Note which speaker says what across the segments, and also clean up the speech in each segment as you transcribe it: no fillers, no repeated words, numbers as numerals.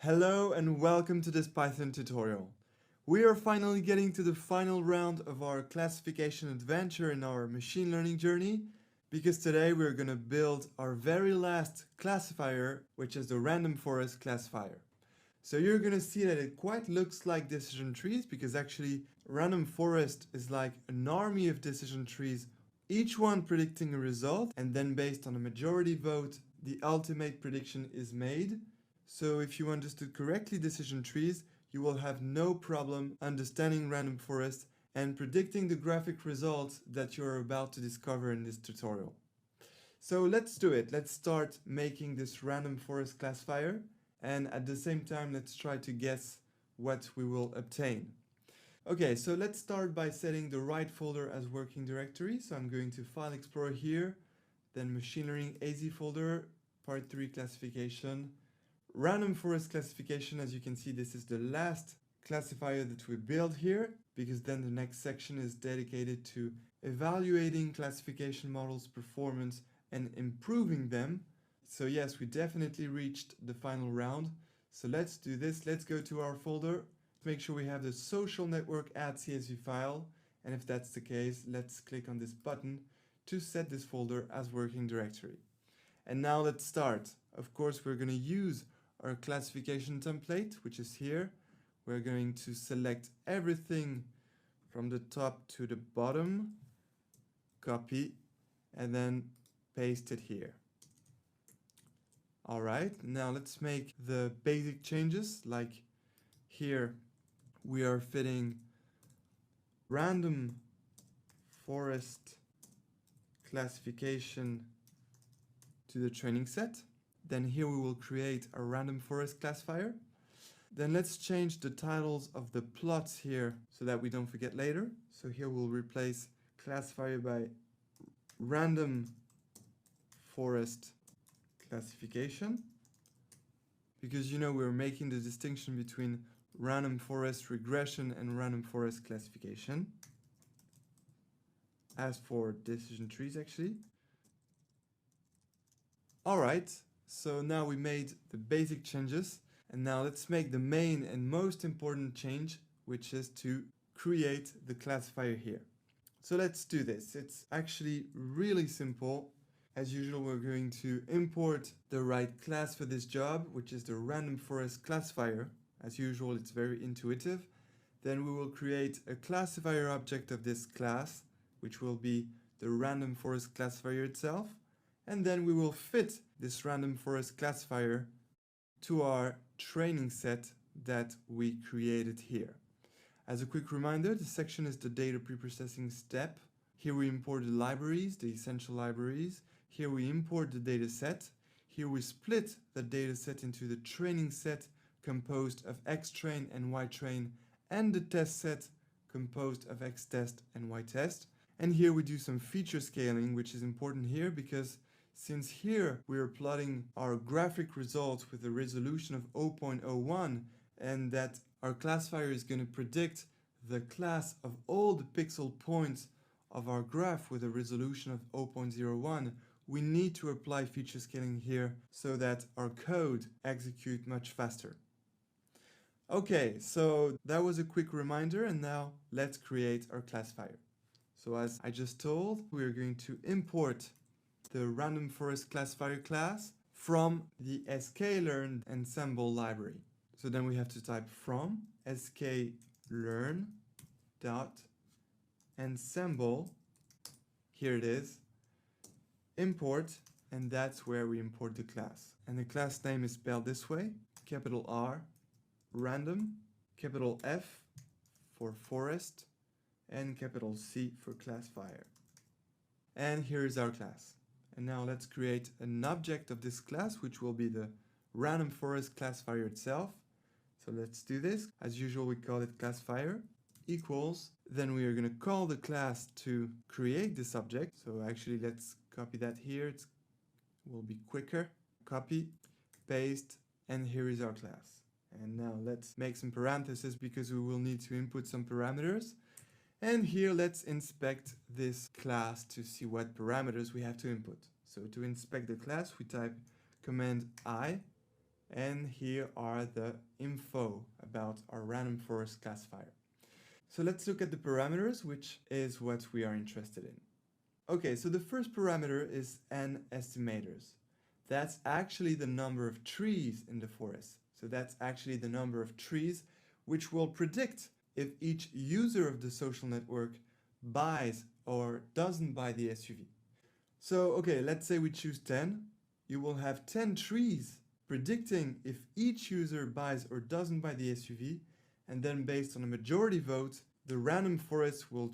Speaker 1: Hello and welcome to this Python tutorial. We are finally getting to the final round of our classification adventure in our machine learning journey, because today we're going to build our very last classifier, which is the random forest classifier. So you're going to see that it quite looks like decision trees, because actually random forest is like an army of decision trees, each one predicting a result, and then based on a majority vote, the ultimate prediction is made. So if you understood correctly decision trees, you will have no problem understanding random forest and predicting the graphic results that you're about to discover in this tutorial. So let's do it. Let's start making this random forest classifier, and at the same time let's try to guess what we will obtain. Okay, so let's start by setting the right folder as working directory. So I'm going to File Explorer here, then Machine Learning AZ folder, Part 3 classification, Random forest classification. As you can see, this is the last classifier that we build here, because then the next section is dedicated to evaluating classification models' performance and improving them. So yes, we definitely reached the final round. So let's do this. Let's go to our folder, make sure we have the social network add CSV file. And if that's the case, let's click on this button to set this folder as working directory. And now let's start. Of course, we're going to use our classification template, which is here. We're going to select everything from the top to the bottom, copy, and then paste it here. All right, now let's make the basic changes. Like here, we are fitting random forest classification to the training set. Then here we will create a random forest classifier. Then let's change the titles of the plots here so that we don't forget later. So here we'll replace classifier by random forest classification, because we're making the distinction between random forest regression and random forest classification, as for decision trees actually. All right. So now we made the basic changes, and now let's make the main and most important change, which is to create the classifier here. So let's do this. It's actually really simple. As usual, we're going to import the right class for this job, which is the random forest classifier. As usual, it's very intuitive. Then we will create a classifier object of this class, which will be the random forest classifier itself. And then we will fit this random forest classifier to our training set that we created here. As a quick reminder, this section is the data preprocessing step. Here we import the libraries, the essential libraries. Here we import the data set. Here we split the data set into the training set composed of xtrain and ytrain, and the test set composed of xtest and ytest. And here we do some feature scaling, which is important here because since here we are plotting our graphic results with a resolution of 0.01, and that our classifier is going to predict the class of all the pixel points of our graph with a resolution of 0.01, we need to apply feature scaling here so that our code executes much faster. Okay, so that was a quick reminder, and now let's create our classifier. So as I just told, we are going to import the random forest classifier class from the sklearn ensemble library. So then we have to type from sklearn dot ensemble, here it is, import, and that's where we import the class. And the class name is spelled this way: capital R, random, capital F for forest, and capital C for classifier. And here is our class. And now let's create an object of this class, which will be the random forest classifier itself. So let's do this. As usual, we call it classifier equals. Then we are going to call the class to create this object. So actually, let's copy that here. It will be quicker. Copy, paste, and here is our class. And now let's make some parentheses because we will need to input some parameters. And here let's inspect this class to see what parameters we have to input. So to inspect the class, we type command I, And here are the info about our random forest classifier. So let's look at the parameters, which is what we are interested in. Okay, so the first parameter is n estimators. That's actually the number of trees in the forest. So that's actually the number of trees which will predict if each user of the social network buys or doesn't buy the SUV. So, okay, let's say we choose 10. You will have 10 trees predicting if each user buys or doesn't buy the SUV, and then based on a majority vote, the random forest will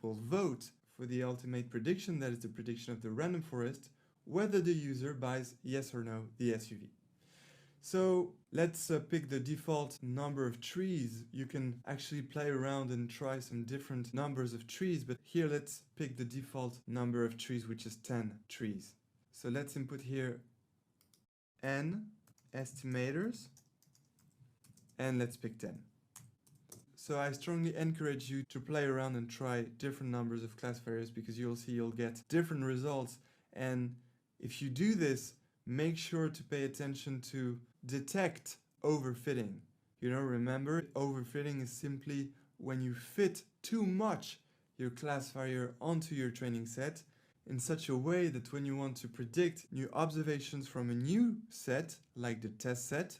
Speaker 1: vote for the ultimate prediction, that is the prediction of the random forest, whether the user buys yes or no the SUV. So let's pick the default number of trees. You can actually play around and try some different numbers of trees, but here let's pick the default number of trees, which is 10 trees. So let's input here n estimators, and let's pick 10. So I strongly encourage you to play around and try different numbers of classifiers, because you'll see you'll get different results. And if you do this, make sure to pay attention to detect overfitting. You know, remember, overfitting is simply when you fit too much your classifier onto your training set in such a way that when you want to predict new observations from a new set, like the test set,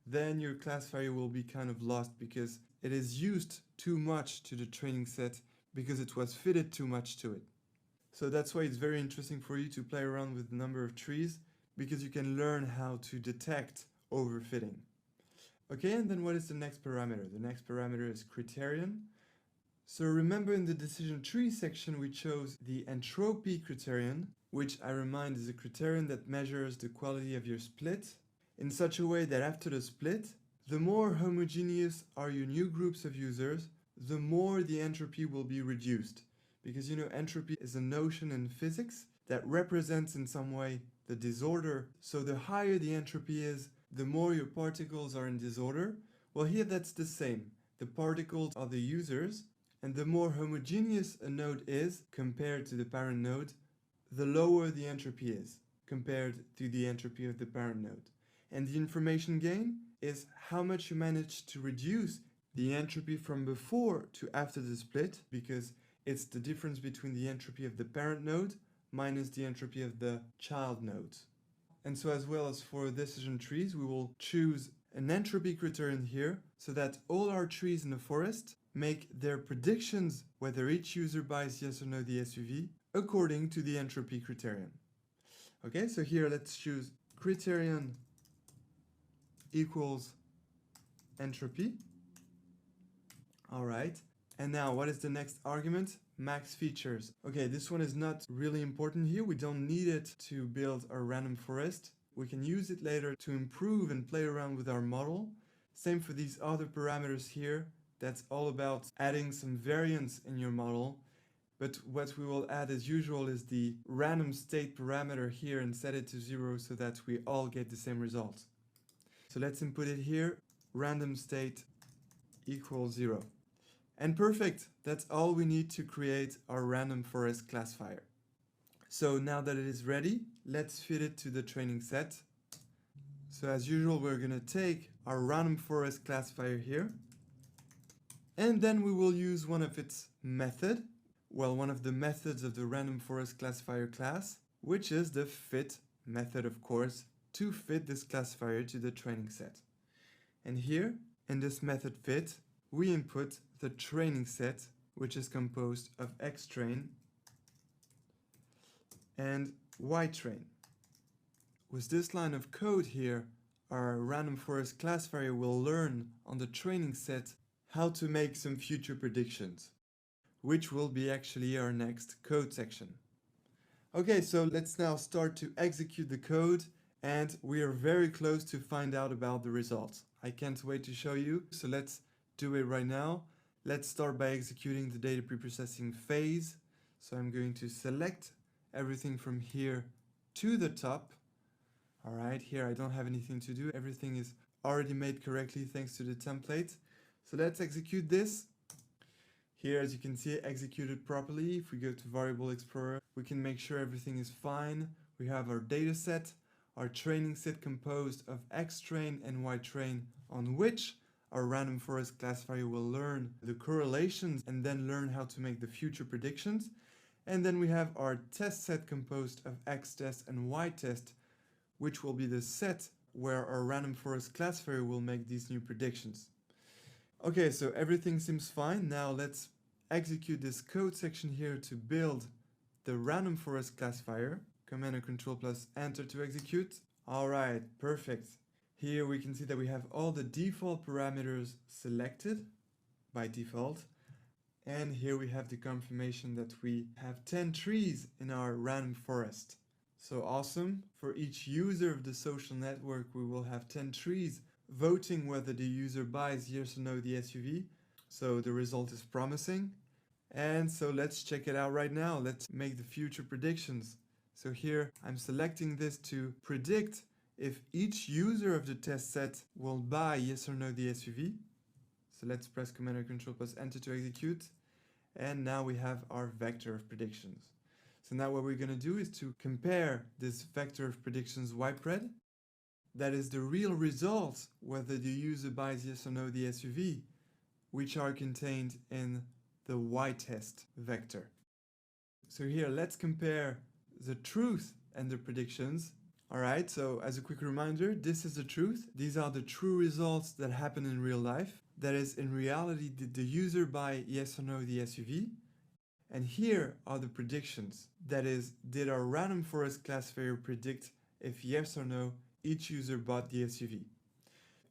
Speaker 1: then your classifier will be kind of lost because it is used too much to the training set because it was fitted too much to it. So that's why it's very interesting for you to play around with the number of trees, because you can learn how to detect overfitting. Okay, and then what is the next parameter? The next parameter is criterion. So remember, in the decision tree section we chose the entropy criterion, which I remind is a criterion that measures the quality of your split in such a way that after the split, the more homogeneous are your new groups of users, the more the entropy will be reduced. Because you know, entropy is a notion in physics that represents in some way the disorder. So the higher the entropy is, the more your particles are in disorder. Well, here that's the same. The particles are the users, and the more homogeneous a node is compared to the parent node, the lower the entropy is compared to the entropy of the parent node. And the information gain is how much you manage to reduce the entropy from before to after the split, because it's the difference between the entropy of the parent node minus the entropy of the child node. And so, as well as for decision trees, we will choose an entropy criterion here so that all our trees in the forest make their predictions whether each user buys yes or no the SUV according to the entropy criterion. Okay, so here let's choose criterion equals entropy. All right. And now, what is the next argument? Max features. Okay, this one is not really important here. We don't need it to build our random forest. We can use it later to improve and play around with our model. Same for these other parameters here. That's all about adding some variance in your model. But what we will add as usual is the random state parameter here and set it to 0 so that we all get the same result. So let's input it here. Random state equals 0. And perfect, that's all we need to create our random forest classifier. So now that it is ready, let's fit it to the training set. So as usual, we're going to take our random forest classifier here, and then we will use one of its method, well, one of the methods of the random forest classifier class, which is the fit method, of course, to fit this classifier to the training set. And here, in this method fit, we input the training set, which is composed of xtrain and ytrain. With this line of code here, our random forest classifier will learn on the training set how to make some future predictions, which will be actually our next code section. Okay, so let's now start to execute the code, and we are very close to find out about the results. I can't wait to show you, so let's do it right now. Let's start by executing the data preprocessing phase. So I'm going to select everything from here to the top. All right, here I don't have anything to do. Everything is already made correctly thanks to the template. So let's execute this. Here, as you can see, executed properly. If we go to Variable Explorer, we can make sure everything is fine. We have our data set. our training set composed of X train and Y train, on which our random forest classifier will learn the correlations and then learn how to make the future predictions. And then we have our test set composed of X test and Y test, which will be the set where our random forest classifier will make these new predictions. Okay, so everything seems fine. Now let's execute this code section here to build the random forest classifier. Command and Control plus Enter to execute. All right, perfect. Here we can see that we have all the default parameters selected by default. And here we have the confirmation that we have 10 trees in our random forest. So awesome. For each user of the social network, we will have 10 trees voting whether the user buys yes or no the SUV. So the result is promising. And so let's check it out right now. Let's make the future predictions. So here I'm selecting this to predict if each user of the test set will buy yes or no the SUV. So let's press Command or Control plus Enter to execute. And now we have our vector of predictions. So now what we're going to do is to compare this vector of predictions ypred, that is the real results whether the user buys yes or no the SUV, which are contained in the y-test vector. So here let's compare the truth and the predictions. Alright, so as a quick reminder, this is the truth. These are the true results that happen in real life. That is, in reality, did the user buy yes or no the SUV? And here are the predictions. That is, did our random forest classifier predict if yes or no each user bought the SUV?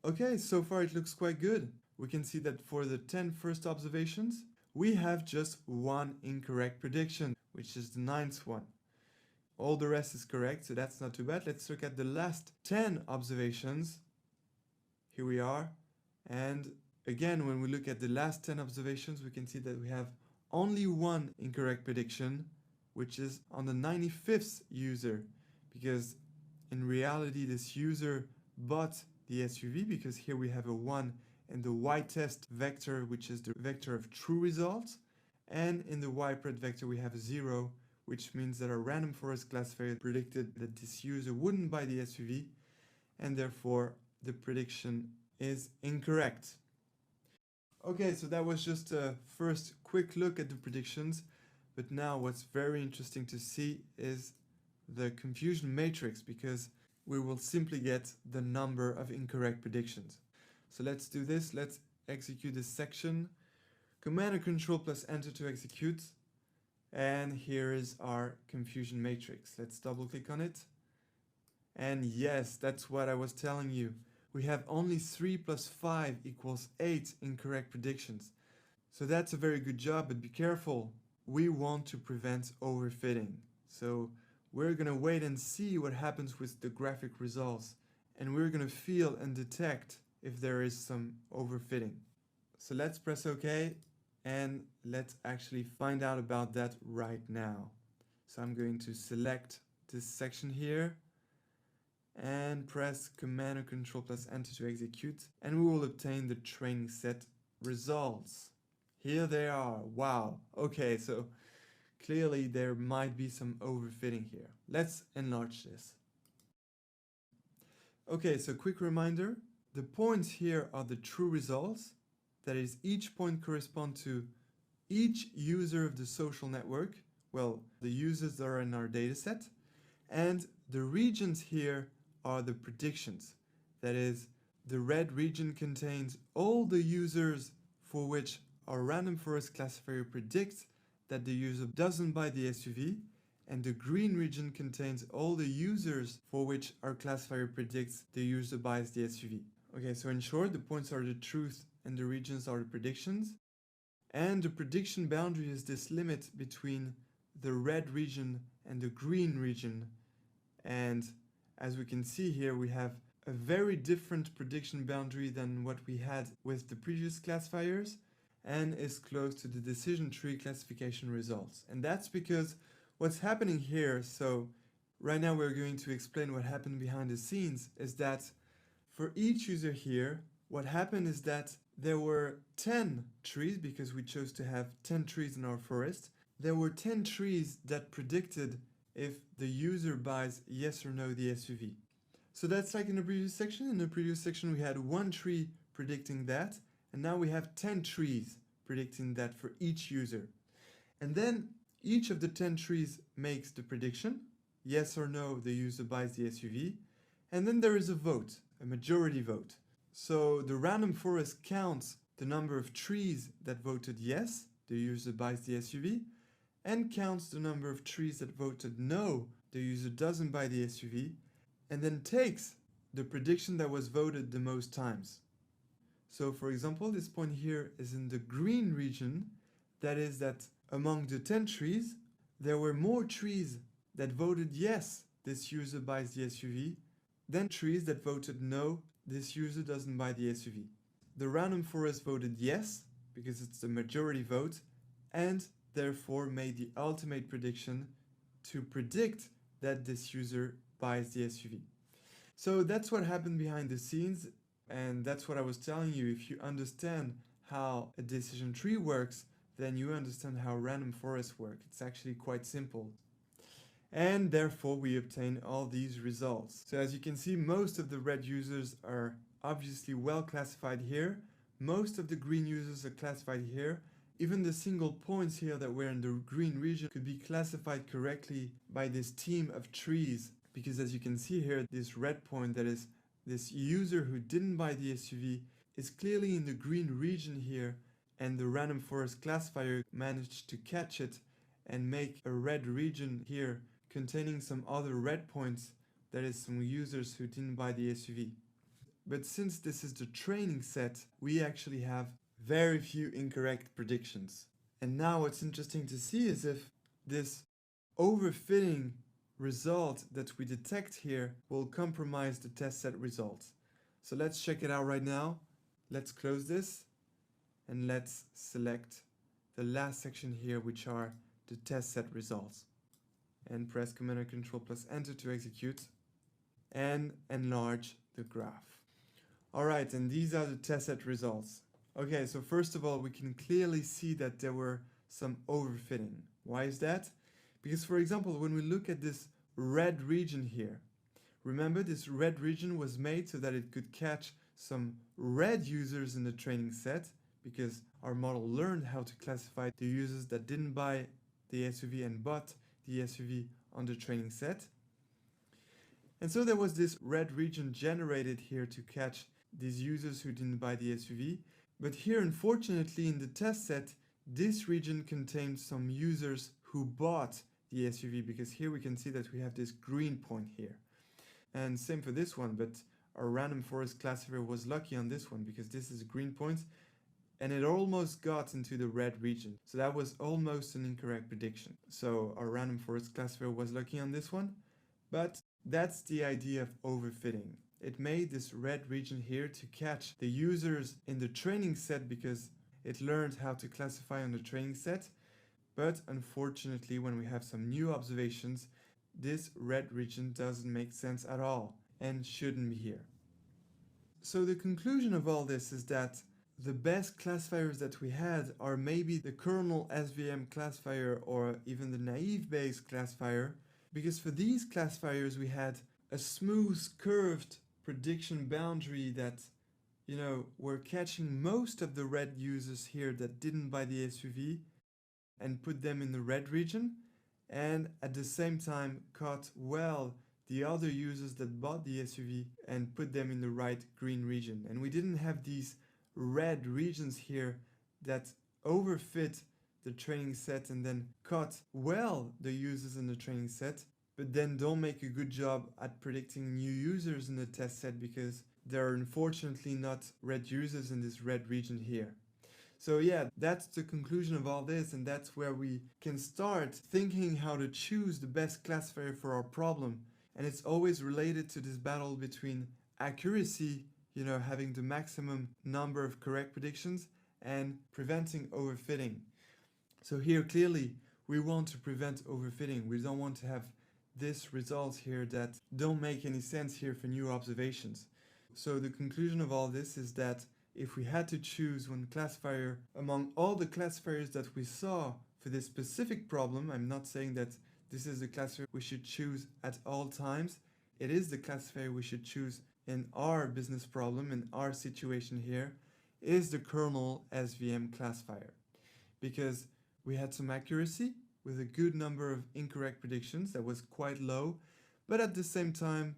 Speaker 1: Okay, so far it looks quite good. We can see that for the 10 first observations, we have just one incorrect prediction, which is the 9th one. All the rest is correct, so that's not too bad. Let's look at the last 10 observations. Here we are. And again, when we look at the last 10 observations, we can see that we have only one incorrect prediction, which is on the 95th user, because in reality, this user bought the SUV, because here we have a 1 in the y-test vector, which is the vector of true results, and in the ypred vector we have a 0, which means that our random forest classifier predicted that this user wouldn't buy the SUV, and therefore the prediction is incorrect. Okay, so that was just a first quick look at the predictions, but now what's very interesting to see is the confusion matrix, because we will simply get the number of incorrect predictions. So let's do this. Let's execute this section. Command and Control plus Enter to execute. And here is our confusion matrix. Let's double click on it. And yes, that's what I was telling you. We have only 3 plus 5 equals 8 incorrect predictions. So that's a very good job, but be careful. We want to prevent overfitting. So we're going to wait and see what happens with the graphic results. And we're going to feel and detect if there is some overfitting. So let's press OK. And let's actually find out about that right now. So I'm going to select this section here and press Command or Control plus Enter to execute, and we will obtain the training set results. Here they are. Wow. Okay, so clearly there might be some overfitting here. Let's enlarge this. Okay, so quick reminder, the points here are the true results. That is, each point corresponds to each user of the social network, well, the users that are in our dataset, and the regions here are the predictions. That is, the red region contains all the users for which our random forest classifier predicts that the user doesn't buy the SUV, and the green region contains all the users for which our classifier predicts the user buys the SUV. Okay, so in short, the points are the truth and the regions are the predictions. And the prediction boundary is this limit between the red region and the green region. And as we can see here, we have a very different prediction boundary than what we had with the previous classifiers, and is close to the decision tree classification results. And that's because what's happening here, so right now we're going to explain what happened behind the scenes, is that for each user here, what happened is that there were 10 trees, because we chose to have 10 trees in our forest. There were 10 trees that predicted if the user buys yes or no the SUV. So that's like in the previous section. In the previous section we had one tree predicting that, and now we have 10 trees predicting that for each user. And then each of the 10 trees makes the prediction, yes or no, the user buys the SUV, and then there is a vote, a majority vote. So the random forest counts the number of trees that voted yes, the user buys the SUV, and counts the number of trees that voted no, the user doesn't buy the SUV, and then takes the prediction that was voted the most times. So for example, this point here is in the green region, that is that among the 10 trees, there were more trees that voted yes, this user buys the SUV, than trees that voted no, this user doesn't buy the SUV. The random forest voted yes, because it's the majority vote, and therefore made the ultimate prediction to predict that this user buys the SUV. So that's what happened behind the scenes, and that's what I was telling you. If you understand how a decision tree works, then you understand how random forests work. It's actually quite simple. And therefore we obtain all these results. So as you can see, most of the red users are obviously well classified here. Most of the green users are classified here. Even the single points here that were in the green region could be classified correctly by this team of trees, because as you can see here, this red point, that is this user who didn't buy the SUV, is clearly in the green region here, and the random forest classifier managed to catch it and make a red region here containing some other red points, that is some users who didn't buy the SUV. But since this is the training set, we actually have very few incorrect predictions. And now what's interesting to see is if this overfitting result that we detect here will compromise the test set results. So let's check it out right now. Let's close this and let's select the last section here, which are the test set results. And press Command and Control plus Enter to execute and enlarge the graph. Alright, and these are the test set results. Okay, so first of all, we can clearly see that there were some overfitting. Why is that? Because for example, when we look at this red region here, remember this red region was made so that it could catch some red users in the training set, because our model learned how to classify the users that didn't buy the SUV and bought the SUV on the training set. And so there was this red region generated here to catch these users who didn't buy the SUV. But here, unfortunately, in the test set, this region contained some users who bought the SUV, because here we can see that we have this green point here. And same for this one, but our random forest classifier was lucky on this one, because this is a green point and it almost got into the red region. So that was almost an incorrect prediction. So our random forest classifier was lucky on this one, but that's the idea of overfitting. It made this red region here to catch the users in the training set because it learned how to classify on the training set. But unfortunately, when we have some new observations, this red region doesn't make sense at all and shouldn't be here. So the conclusion of all this is that the best classifiers that we had are maybe the kernel SVM classifier or even the naive Bayes classifier, because for these classifiers we had a smooth curved prediction boundary that, were catching most of the red users here that didn't buy the SUV and put them in the red region, and at the same time caught well the other users that bought the SUV and put them in the right green region. And we didn't have these red regions here that overfit the training set and then caught well the users in the training set, but then don't make a good job at predicting new users in the test set because there are unfortunately not red users in this red region here. So yeah, that's the conclusion of all this, and that's where we can start thinking how to choose the best classifier for our problem. And it's always related to this battle between accuracy, having the maximum number of correct predictions, and preventing overfitting. So here clearly we want to prevent overfitting. We don't want to have this result here that don't make any sense here for new observations. So the conclusion of all this is that if we had to choose one classifier among all the classifiers that we saw for this specific problem, I'm not saying that this is the classifier we should choose at all times. it is the classifier we should choose in our business problem, in our situation here, is the kernel SVM classifier. Because we had some accuracy with a good number of incorrect predictions that was quite low, but at the same time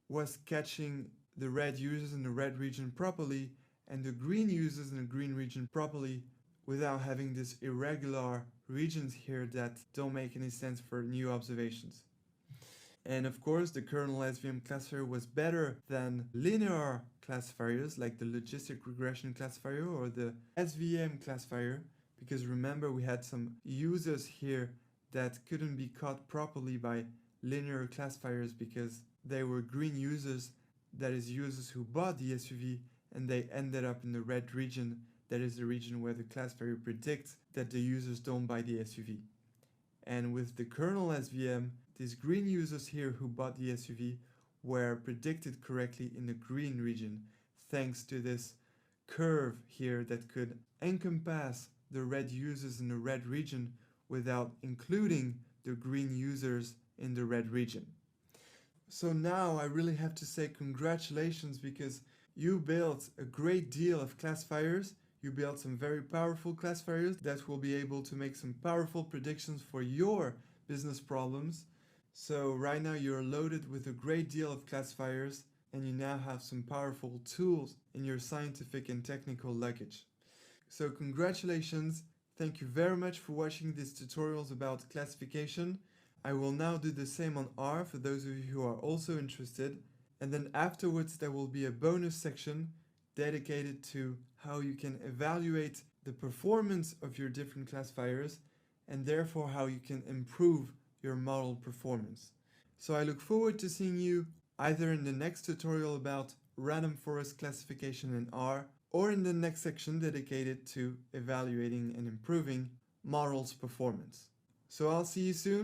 Speaker 1: was catching the red users in the red region properly and the green users in the green region properly without having these irregular regions here that don't make any sense for new observations. And of course, the kernel SVM classifier was better than linear classifiers like the logistic regression classifier or the SVM classifier, because remember we had some users here that couldn't be caught properly by linear classifiers because they were green users, that is users who bought the SUV and they ended up in the red region, that is the region where the classifier predicts that the users don't buy the SUV. And with the kernel SVM, these green users here who bought the SUV were predicted correctly in the green region, thanks to this curve here that could encompass the red users in the red region without including the green users in the red region. So now I really have to say congratulations, because you built a great deal of classifiers. You built some very powerful classifiers that will be able to make some powerful predictions for your business problems. So right now you're loaded with a great deal of classifiers and you now have some powerful tools in your scientific and technical luggage. So congratulations. Thank you very much for watching these tutorials about classification. I will now do the same on R for those of you who are also interested. And then afterwards there will be a bonus section dedicated to how you can evaluate the performance of your different classifiers and therefore how you can improve your model performance. So I look forward to seeing you either in the next tutorial about random forest classification in R or in the next section dedicated to evaluating and improving models performance. So I'll see you soon.